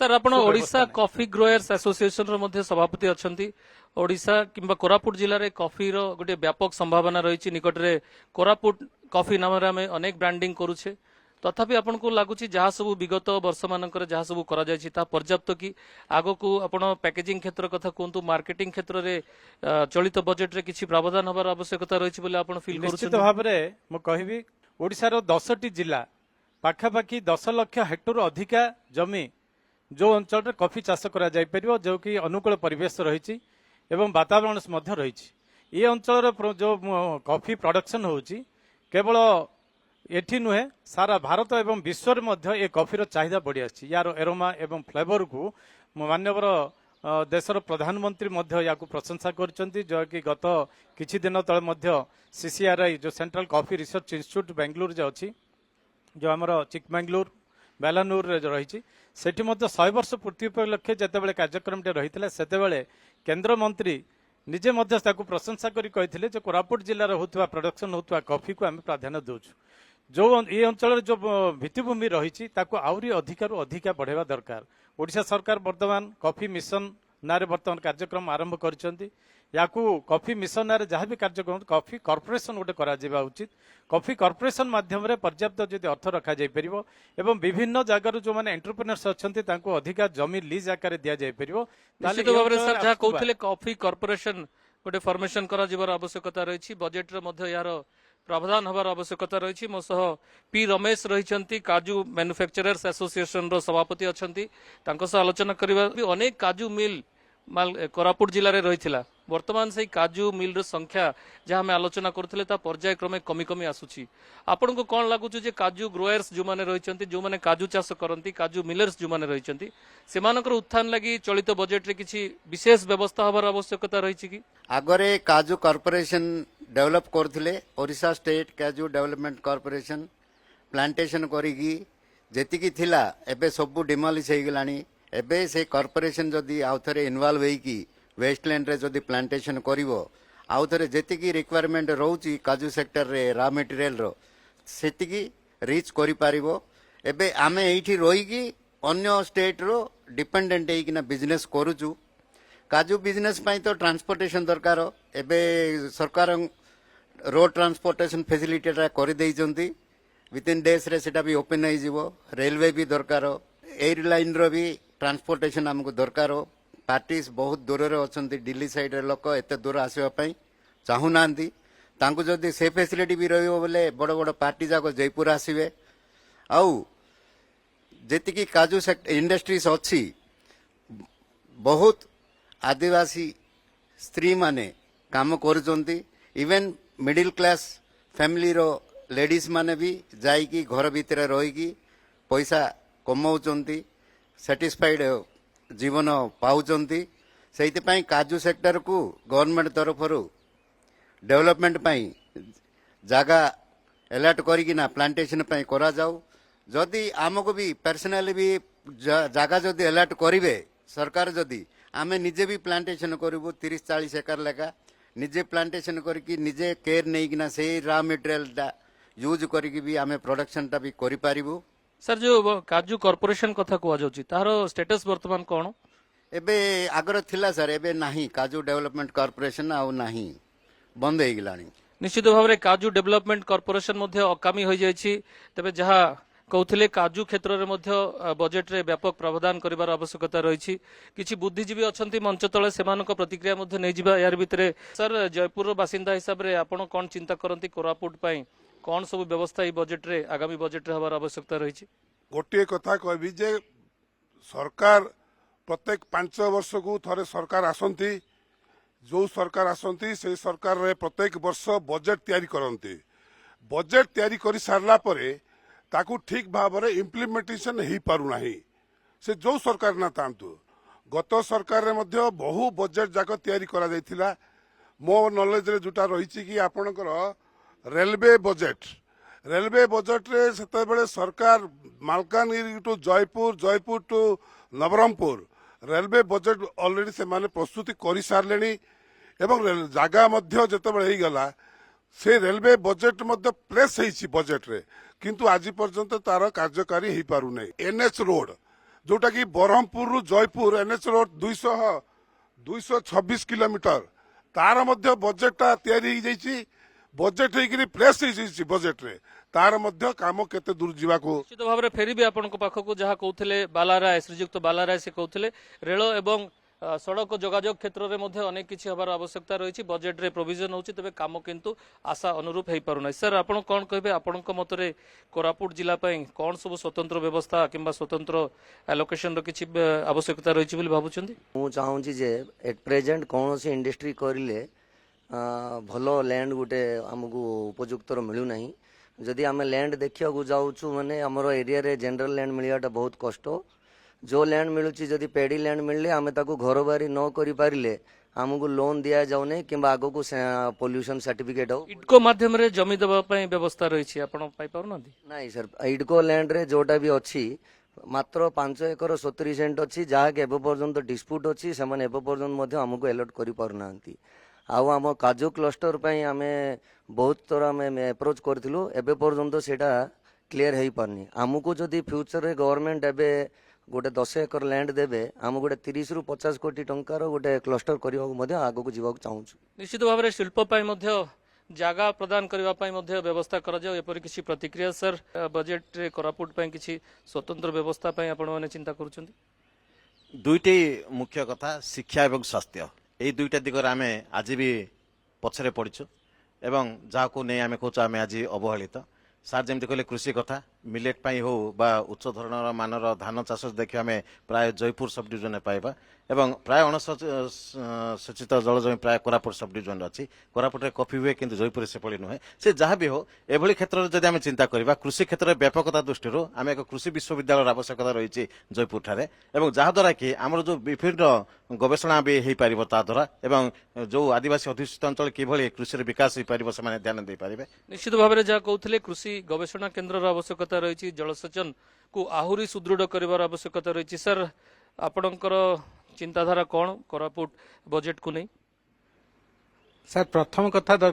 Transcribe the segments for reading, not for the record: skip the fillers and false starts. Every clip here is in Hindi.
सर आपण ओडिशा कॉफी ग्रोयर्स एसोसिएशन रो मध्ये सभापति अछंती। ओडिशा किंबा कोरापुट जिल्ला रे कॉफी रो गोटे व्यापक संभावना रही निकट रे कोरापुट कॉफी नाम रे आमे अनेक ब्रांडिंग करूछे। तथापि आपण को लागुची जहाँ सब विगत वर्ष मानकर जहाँ सब करा जायछि ता पर्याप्त कि आगो को आपण पैकेजिंग क्षेत्र कथा कोंतु मार्केटिंग क्षेत्र रे चलित बजेट रे किछि प्रावधान हबार आवश्यकता रही बोले आपण फील करूछन। निश्चित भाव में मु कहबी ओडिशा रो 10टी जिला पाखापाखि 10 लाख हेक्टर अधिका जमी जो अंचल रे कॉफी चाष करा जाय परिबो जो कि अनुकूल परिवेश रही एवं वातावरण मध्य रही। ये अंचल जो कॉफी प्रोडक्शन होची केवल एठी नुहे सारा भारत एवं विश्व में मध्य ए कॉफीर चाहिदा बढ़ी आछि। यार एरोमा एवं फ्लेवर को माननीय देशर प्रधानमंत्री मध्य या प्रशंसा करछंती जो कि गत किछि दिन तळे मध्य सीसीआरआई जो central coffee research institute Bengaluru जो अछि जो हमर चिकमंगलुरु बेलानूर रही सेठी मध्य 100 वर्ष पूर्ति उपलक्षे जेतेबेले कार्यक्रम रही सेतेबेले केंद्र मंत्री निजे मध्य ताकू प्रशंसा करी कहिथिले जे कोरापुट जिल्लार होतुवा प्रोडक्शन होतुवा कॉफी को आमे प्राधान्य दोछु। जो ये अंचल जो भित्तिभूमि रही ताकू आउरी अधिकारु अधिका बढ़ेवा दरकार। ओडिशा सरकार वर्तमान कॉफी मिशन नारे वर्तमान कार्यक्रम आरंभ करछंती। याकू कॉफी मिशन नारे जहाँ भी कार्यक्रम कॉफी कॉर्पोरेशन गोटे करा जिबा उचित। कॉफी कॉर्पोरेशन माध्यम रे पर्याप्त जदि अर्थ रखा जाय परिबो एवं विभिन्न जगार जो माने एंटरप्रेन्योर्स अछंती तांको अधिका जमी लीज आकार दिया जाय परिबो। निश्चित भाव में सर जहाँ कहते कॉफी कॉर्पोरेशन गोटे फॉर्मेशन करा जिबार आवश्यकता रही बजेट रे मध्य यार प्रावधान हबार आवश्यकता रही। मो सह पी रमेश रही काजू मैन्युफैक्चरर्स एसोसिएशन रो सभापति अछंती तांको सह आलोचना करबा अनेक काजू मिल कोरापुट जिले में रही वर्तमान से काजू मिल रो संख्या जहाँ आम आलोचना करते पर्यायक्रमे कमी कमी आसूची। आपन को कौन लगुच काजू ग्रोयर्स जो मैंने रही जो मैंने काजू चाष करती काजू मिलर्स जो मैंने रही से उत्थान लगी चलित बजेट रे किसी विशेष व्यवस्था हबार आवश्यकता रही कि आगरे काजू कॉर्पोरेशन डेवलप करथिले ओडिशा स्टेट काजू डेवलपमेंट कॉर्पोरेशन प्लांटेशन करिगी जेतिकी थिला एबे सबु डिमोलिश हे गलानी। एबे से कॉर्पोरेशन जदि आउ थरे इन्वॉल्व होईकी वेस्टलैंड रे जदि प्लांटेशन करिवो आउ थरे जेतिकी रिक्वायरमेंट रहउची काजू सेक्टर रे रा मटेरियल रो सेतिकी रीच करि पारिबो। एबे आमे एठी रोईकी अन्य स्टेट रो डिपेंडेंट हेकिना बिजनेस करूचू। काजू बिजनेस पाई तो ट्रांसपोर्टेशन दरकार। एबे सरकार रोड ट्रांसपोर्टेशन फैसिलिटी कर देइचंती विथ इन डेज रे सेटा भी ओपन हो जिवो। रेलवे भी दरकार एयरलाइन रो भी ट्रांसपोर्टेशन हमको दरकार। पार्टीज बहुत दूर रे अछंती दिल्ली साइड रे लोक एते दूर आसीबा पई चाहू नांदी तांको जदी से फैसिलिटी भी रहिबो बोले बड़ बड़ पार्टी जाको जयपुर आसीबे। आउ जेतिकी काजू सेक्टर इंडस्ट्रीज अछि बहुत आदिवासी स्त्री माने काम करुचंती। इवन मिडिल क्लास फैमिली रो लेडीज माने भी जाइकी घर भितर रहीकी पैसा कमाउचंती सैटिस्फाइड जीवन पाउचंती। सेति पई काजू सेक्टर को गवर्नमेंट तरफ डेवलपमेंट पई जागा अलर्ट करिकिना प्लांटेशन पई करा जाऊ। जदि आमको भी पर्सनली भी जागा जदि अलर्ट करिवे सरकार जदि आमे निजे भी प्लांटेशन करू 30-40 एकर लेखा निजे प्लांटेशन करके निजे केयर नहीं से रा मटेरियल यूज करके भी आमे प्रोडक्शन टा भी करि पारिबो। सर जो काजू कॉर्पोरेशन कथा कह जाउची तारो स्टेटस वर्तमान कोन एबे आगर थिला सर एबे नाही काजू डेवलपमेंट कॉर्पोरेशन आउ नाही बंद हे गिलानी। निश्चित भाव में काजू डेवलपमेंट कॉर्पोरेशन मध्य अकामी हो जाइछि। तबे जहाँ कहते काजू क्षेत्र में बजेट रे व्यापक प्रावधान करिवार आवश्यकता रही। किछि बुद्धिजीवी अछंती मंच तले सेमानक प्रतिक्रिया मध्य नै जिबा यार भितरे सर जयपुर बासिंदा हिसाब रे आपण कोन चिंता करंती कोरापुट पई कौन सब व्यवस्था ई बजेट रे आगामी बजेट रे हबार आवश्यकता रही। गोटे कथा कहबी जे सरकार प्रत्येक 5 वर्ष को थरे सरकार आसंती जो सरकार आसंती से सरकार रे प्रत्येक वर्ष बजेट तैयारी करंती। बजेट तैयारी करि सारला परे ताकू ठीक भाव में इम्प्लीमेंटेशन हो पारु नाही से जो सरकार ना तांतु। गत सरकार रे मध्य बहु बजेट जाक तैयारी करा जायथिला। मो नॉलेज रे जुटा रही कि आपणकर रेलवे बजेट रे सेते बेले सरकार Malkangiri to Jeypore Jeypore to Nabarangpur railway budget already से माने प्रस्तुति करि सारलेनी एवं जागा मध्य जेते बेले ही गला से रेलवे बजेट मध्य प्लेस होइछि बजेट रे किंतु आज पर्यंत तार कार्यकारी हो पारु नै। एनएच रोड जोटा कि Berhampur Jeypore NH road 226 kilometre तार मध्य बजेटटा तैयारी हो जाइछि बजेट होइकरी प्लेस होइछि बजेट रे तार मध्य काम केते दूर जीवाको निश्चित भाव में फेरबी आपन पाखक जहाँ कहते बालाराय श्रीजुक्त बालाराय से कहते रेल एवं सड़क जोगाजोग क्षेत्र में मध्य अनेक किसी हबार आवश्यकता रही बजेट रे प्रोविजन होची तबे काम किंतु आशा अनुरूप हो पारुना सर आपण कौन कहबे आपण मतरे कोरापुट जिला पई कौन सब स्वतंत्र व्यवस्था किंबा स्वतंत्र एलोकेशन रो किछि आवश्यकता रही बोली भाबुछंदी मु चाहूँगी जे एट प्रेजेंट कौन सी इंडस्ट्री करिले भल लैंड गोटे आमको उपयुक्त मिलूना जदि आम लैंड देखा जाऊँ माने आमर एरिया रे जनरल लैंड मिलवाटा बहुत कष्ट जो लैंड मिलूची जदि पेडी लैंड मिलले आम ताको घर बारी न करि पारिले आमको लोन दिया जाउने किंबा आगो को पोल्यूशन सर्टिफिकेट हो इटको माध्यम रे जमी देबा पई व्यवस्था रही आपण पाई पारुनांदी नहीं सर इडको लैंड रे जोटा भी अच्छी मात्र 5 एकर 70 सेंट अच्छी जहाँ के एबे पर्यंत डिस्प्यूट अच्छी से एबे पर्यंत आमको एलर्ट करि पारुनांती आउ आम काजू क्लस्टर पई आमे बहुत थर आम एप्रोच करथिलु एबे पर्यंत सेटा क्लियर हेई पारनी आमको जदि फ्यूचर रे गवर्नमेंट एबे गोटे 10 एकर लैंड देबे आम गोटे 30 रु 50 कोटी टंकार गोटे क्लस्टर करने आगक जावाक चाहूँ निश्चित भाव में शिल्प पाई मध्य जागा प्रदान करबा पाई मध्य व्यवस्था करा जाओ एपरि किछि प्रतिक्रिया सर बजेट रे कोरापुट पाई किछि स्वतंत्र व्यवस्था पाई आपण माने चिंता करूछंती दुईटी मुख्य कथा शिक्षा एवं स्वास्थ्य यही दुईटा दिगरे आम आज भी पछरे पड़ीचु एवं जहाँ नहीं आम कहूँ आम आज अवहेलित सार जमी कहले कृषि कथा मिलेट पाई हो बा उच्च धरणर मानर धान चाष देखिए आम प्राय जयपुर सब डिविजन पाइबा एवं प्राय अणसचित जल जमी प्राय कोरापुट सब डिविजन अच्छी कोरापुट में कॉफी हुए किंतु जयपुर से पड़ी नुहे से जहाँ भी हो एभली क्षेत्र में जब आम चिंता करवा कृषि क्षेत्र में व्यापकता दृष्टि आम एक कृषि विश्वविद्यालय आवश्यकता रही जयपुर ठारे एवं जहाद्वारा कि आमर जो विभिन्न गवेषणा भी हो पार द्वारा एवं जो आदिवासी अध्युषित अंचल किभली कृषि विकास हो पार से ध्यान दे पारे निश्चित भाव में जहाँ कहते कृषि गवेषणा केन्द्र आवश्यकता रही जलसेचन को आहुरी सुदृढ़ कर आवश्यकता रही सर आपणकर चिंताधारा कौन कोरापुट बजेट को नहीं सर प्रथम कथा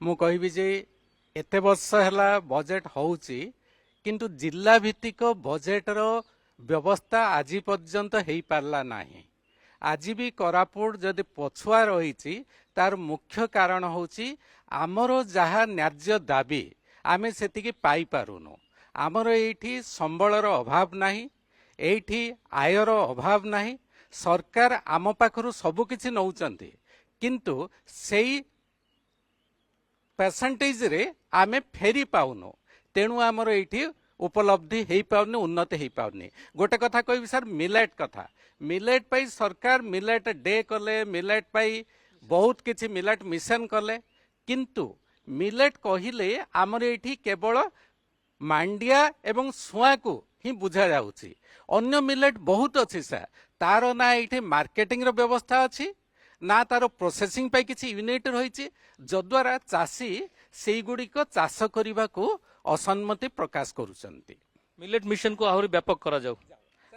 मु कहबी जे एते वर्ष हैला बजेट होउची किंतु जिला भित्तिक बजेट रो व्यवस्था आज पर्यंत हेई पारला नाही आज भी कोरापुट जदि पछुआ रही तार मुख्य कारण होउची आमर जहा न्याज्य दाबी आमे सेतिकी पाई पारुनु आमर एठी संबलर अभाव नाही एठी आयर अभाव नाही सरकार आम पाखरु सबु किछि नउचंती किंतु सेई परसेंटेज रे आमे फेरी पाउनु तेणु आमर एठी उपलब्धि हेई पाउनी उन्नति हेई पाउनी गोटे कथा कहबी सर मिलेट कथा मिलेट पाई सरकार मिलेट डे कले मिलेट पाई बहुत किछि मिलेट मिशन कले किंतु मिलेट कहिले आमर एठी केवल मांडिया एवं सुआ को ही बुझा जाउची अन्य मिलेट बहुत अच्छी सर तार ना ये मार्केटिंग रो व्यवस्था अच्छी ना तार प्रोसेसिंग पाई किसी यूनिट रही जद्वारा चाषी से गुड़िक चाष करने को असम्मति प्रकाश करुचंती मिलेट मिशन को आहुरी व्यापक करा जाऊ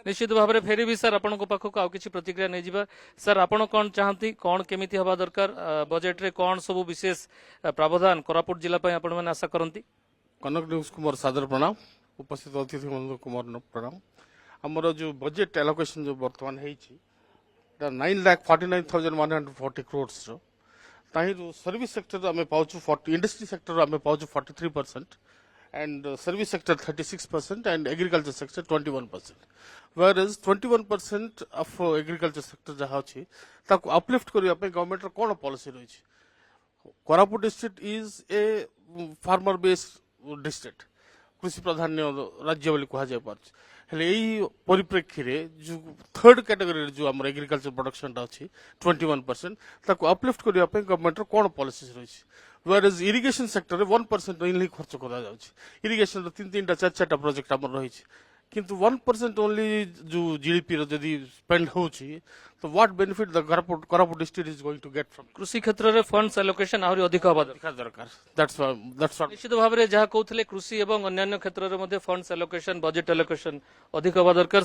निश्चित भाव में फेरी भी सर आपण पाखक आउ किछि प्रतिक्रिया नहीं जिबा सर आपण कौन चाहती कौन केमिति हवा दरकार बजेट रे कौन सब विशेष प्रावधान कोरापुट जिला पई आपण माने आशा करंती कनक न्यूज कुमार सादर प्रणाम उपस्थित अतिथि बंधु कुमार प्रणाम आमर जो बजेट एलोकेशन जो बर्तमान है 9,49,140 crores सर्विस सेक्टर आम पाचु इंडस्ट्री सेक्टर आम पाचु 43% and service sector 36% and agriculture sector 21%. Whereas 21% of agriculture sector जहाँ अच्छी ताको uplift करिया पे गवर्नमेंट रो कोन पॉलिसी रही छी Koraput district is a farmer based district कृषि प्राधान्य राज्य बोली कहा जाय पार हेले एई परिप्रेक्षी रे जो थर्ड कैटेगरी रे जो हमर एग्रीकल्चर प्रोडक्शन ता अछि 21% ताको अपलिफ्ट करिया पे गवर्नमेंट रो कोन पॉलिसीज रही छी whereas irrigation sector रे 1% ओनली खर्च करा जाउ छी irrigation रो 3-3टा 4-4टा प्रोजेक्ट हमर रही छी किंतु 1% ओनली जो जीडीपी रो जदी स्पेंड होउची तो what benefit the Koraput district is going to get from कृषि क्षेत्र रे फंड्स एलोकेशन आहुरी अधिक हबा दरकार दैट्स व्हाट निश्चित भाव में जहाँ कहते कृषि और अन्य क्षेत्र में फंड्स एलोकेशन बजेट एलोकेशन अधिक हवा दरकार